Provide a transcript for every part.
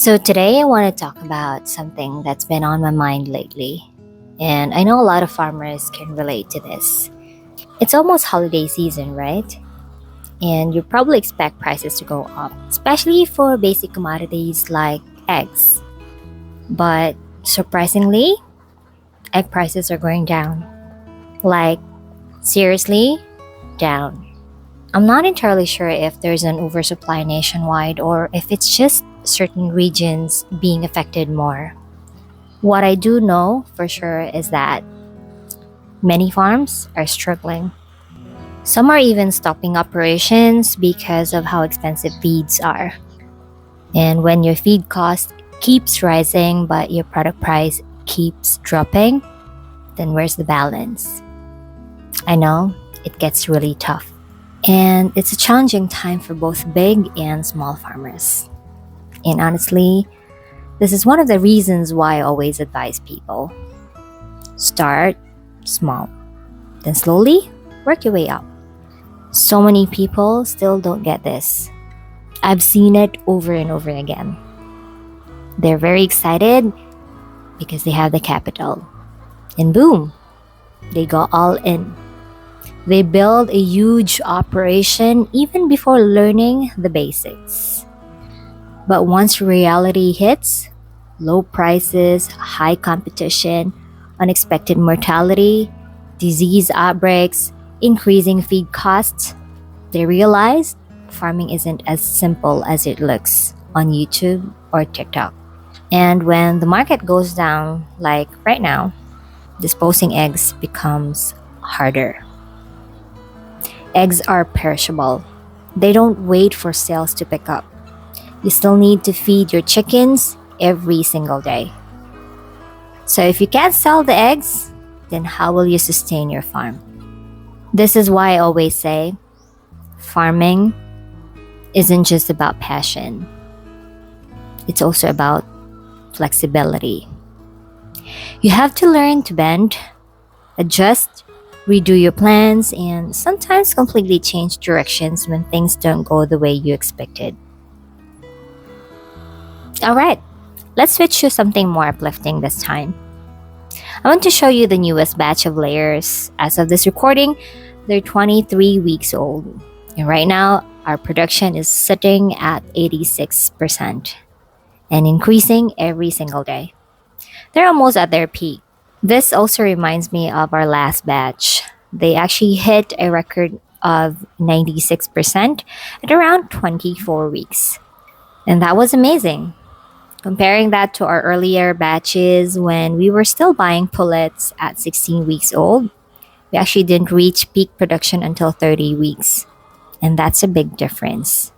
So, today I want to talk about something that's been on my mind lately. And I know a lot of farmers can relate to this. It's almost holiday season, right? And you probably expect prices to go up, especially for basic commodities like eggs. But surprisingly, egg prices are going down. Like, seriously, down. I'm not entirely sure if there's an oversupply nationwide or if it's just certain regions being affected more. What I do know for sure is that many farms are struggling. Some are even stopping operations because of how expensive feeds are. And when your feed cost keeps rising but your product price keeps dropping, then where's the balance? I know it gets really tough. And it's a challenging time for both big and small farmers. And honestly, this is one of the reasons why I always advise people. Start small, then slowly work your way up. So many people still don't get this. I've seen it over and over again. They're very excited because they have the capital. And boom, they go all in. They build a huge operation even before learning the basics. But once reality hits, low prices, high competition, unexpected mortality, disease outbreaks, increasing feed costs, they realize farming isn't as simple as it looks on YouTube or TikTok. And when the market goes down, like right now, disposing eggs becomes harder. Eggs are perishable. They don't wait for sales to pick up. You still need to feed your chickens every single day. So if you can't sell the eggs, then how will you sustain your farm? This is why I always say farming isn't just about passion. It's also about flexibility. You have to learn to bend, adjust, redo your plans, and sometimes completely change directions when things don't go the way you expected. Alright, let's switch to something more uplifting this time. I want to show you the newest batch of layers. As of this recording, they're 23 weeks old. And right now, our production is sitting at 86% and increasing every single day. They're almost at their peak. This also reminds me of our last batch. They actually hit a record of 96% at around 24 weeks. And that was amazing. Comparing that to our earlier batches when we were still buying pullets at 16 weeks old, we actually didn't reach peak production until 30 weeks. And that's a big difference.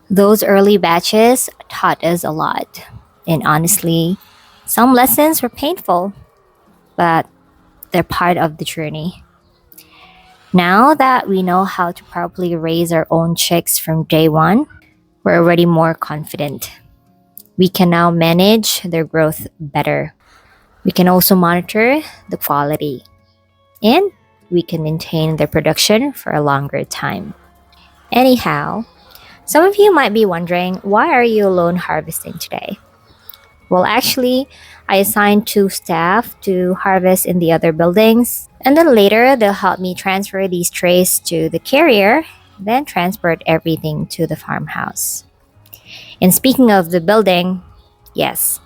Those early batches taught us a lot. And honestly, some lessons were painful, but they're part of the journey. Now that we know how to properly raise our own chicks from day one, we're already more confident. We can now manage their growth better. We can also monitor the quality. And we can maintain their production for a longer time. Anyhow, some of you might be wondering, why are you alone harvesting today? Well, actually, I assigned two staff to harvest in the other buildings, and then later they'll help me transfer these trays to the carrier, then transport everything to the farmhouse. And speaking of the building, yes,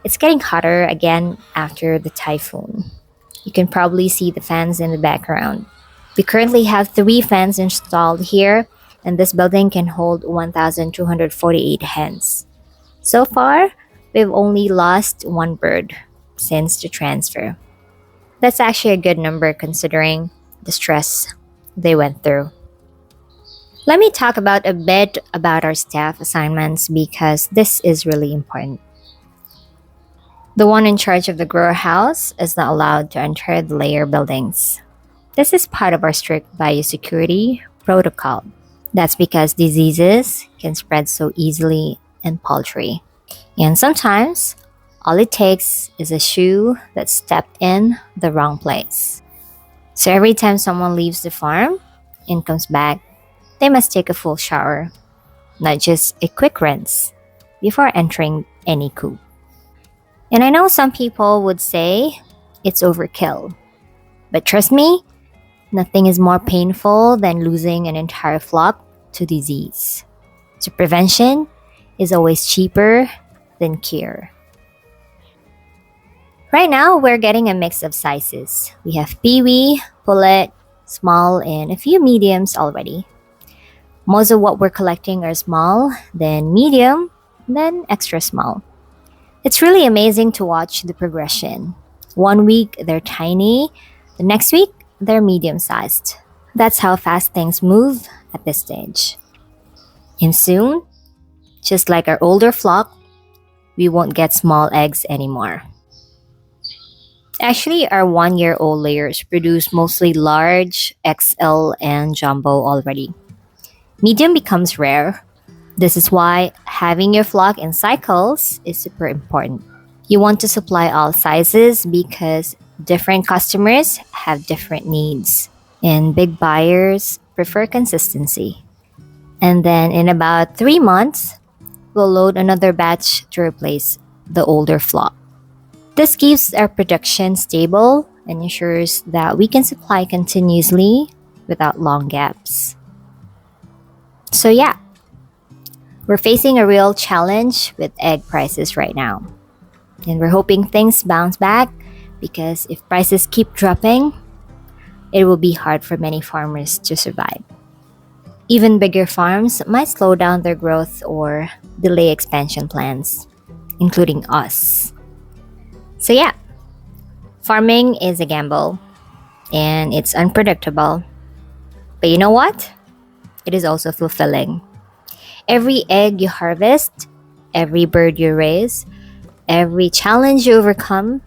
it's getting hotter again after the typhoon. You can probably see the fans in the background. We currently have 3 fans installed here, and this building can hold 1,248 hens. So far, we've only lost 1 bird since the transfer. That's actually a good number considering the stress they went through. Let me talk about a bit about our staff assignments because this is really important. The one in charge of the grower house is not allowed to enter the layer buildings. This is part of our strict biosecurity protocol. That's because diseases can spread so easily in poultry. And sometimes, all it takes is a shoe that stepped in the wrong place. So every time someone leaves the farm and comes back, they must take a full shower, not just a quick rinse, before entering any coop. And I know some people would say it's overkill, but trust me, nothing is more painful than losing an entire flock to disease. So prevention is always cheaper than cure. Right now, we're getting a mix of sizes. We have peewee, pullet, small, and a few mediums already. Most of what we're collecting are small, then medium, then extra small. It's really amazing to watch the progression. One week, they're tiny. The next week, they're medium sized. That's how fast things move at this stage. And soon, just like our older flock, we won't get small eggs anymore. Actually, our 1-year-old layers produce mostly large, XL, and jumbo already. Medium becomes rare. This is why having your flock in cycles is super important. You want to supply all sizes because different customers have different needs, and big buyers prefer consistency. And then in about 3 months, we'll load another batch to replace the older flock. This keeps our production stable and ensures that we can supply continuously without long gaps. So yeah, we're facing a real challenge with egg prices right now. And we're hoping things bounce back because if prices keep dropping, it will be hard for many farmers to survive. Even bigger farms might slow down their growth or delay expansion plans, including us. So yeah, farming is a gamble and it's unpredictable. But you know what? It is also fulfilling. Every egg you harvest, every bird you raise, every challenge you overcome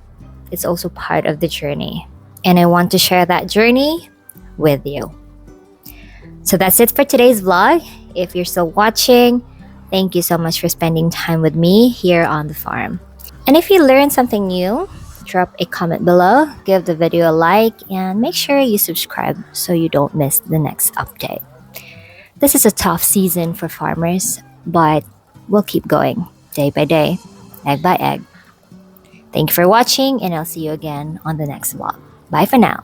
is also part of the journey. And I want to share that journey with you. So that's it for today's vlog. If you're still watching, thank you so much for spending time with me here on the farm. And if you learned something new, drop a comment below, give the video a like, and make sure you subscribe so you don't miss the next update. This is a tough season for farmers, but we'll keep going day by day, egg by egg. Thank you for watching, and I'll see you again on the next vlog. Bye for now.